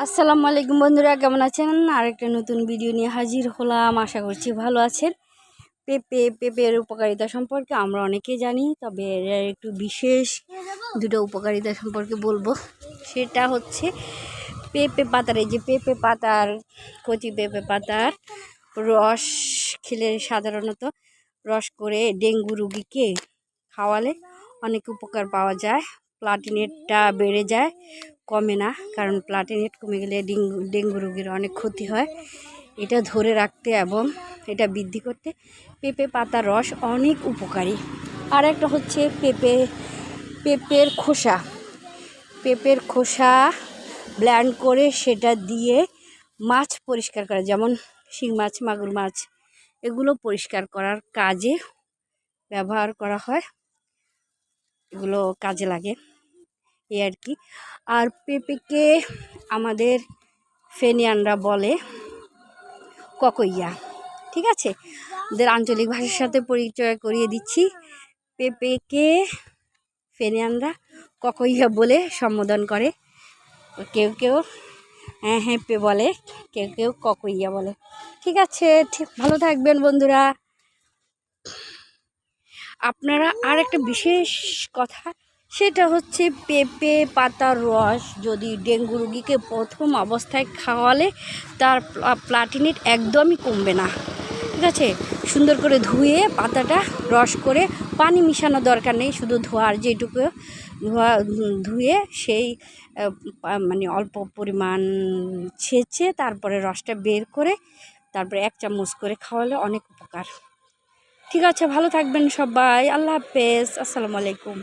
আসসালামু আলাইকুম বন্ধুরা, কেমন আছেন? আরেকটা নতুন ভিডিও নিয়ে হাজির হলাম। আশা করছি ভালো আছেন। পেঁপের উপকারিতা সম্পর্কে আমরা অনেকেই জানি, তবে এর একটু বিশেষ দুটো উপকারিতা সম্পর্কে বলবো। সেটা হচ্ছে পেঁপে পাতার, এই যে পেঁপে পাতার কচি পেঁপে পাতার রস খেলে, সাধারণত রস করে ডেঙ্গু রুগীকে খাওয়ালে অনেক উপকার পাওয়া যায়। প্লাটিলেটটা বেড়ে যায়, কমে না, কারণ প্লাটিলেট কমে গেলে ডেঙ্গু রোগীর অনেক ক্ষতি হয়। এটা ধরে রাখতে এবং এটা বৃদ্ধি করতে পেঁপে পাতার রস অনেক উপকারী। আর একটা হচ্ছে পেঁপের খোসা ব্লেন্ড করে সেটা দিয়ে মাছ পরিষ্কার করা, যেমন শিং মাছ, মাগুর মাছ, এগুলো পরিষ্কার করার কাজে ব্যবহার করা হয়। এগুলো কাজে লাগে এই আর কি। আর পেঁপেকে আমাদের ফেনিয়ানরা বলে ককইয়া, ঠিক আছে? ওদের আঞ্চলিক ভাষার সাথে পরিচয় করিয়ে দিচ্ছি। পেঁপেকে ফেনিয়ানরা ককইয়া বলে সম্বোধন করে। কেউ কেউ হেঁপে বলে, কেউ কেউ ককইয়া বলে। ঠিক আছে, ভালো থাকবেন বন্ধুরা। আপনারা আর একটা বিশেষ কথা, সেটা হচ্ছে পেঁপে পাতার রস যদি ডেঙ্গু রুগীকে প্রথম অবস্থায় খাওয়ালে তার প্লাটিলেট একদমই কমবে না। ঠিক আছে, সুন্দর করে ধুয়ে পাতাটা রস করে, পানি মিশানো দরকার নেই, শুধু ধোয়ার যেটুকু ধুয়ে সেই মানে অল্প পরিমাণ ছেঁচে তারপরে রসটা বের করে তারপরে 1 চামচ করে খাওয়ালে অনেক উপকার। ঠিক আছে, ভালো থাকবেন সবাই। আল্লাহ হাফেজ, আসসালামু আলাইকুম।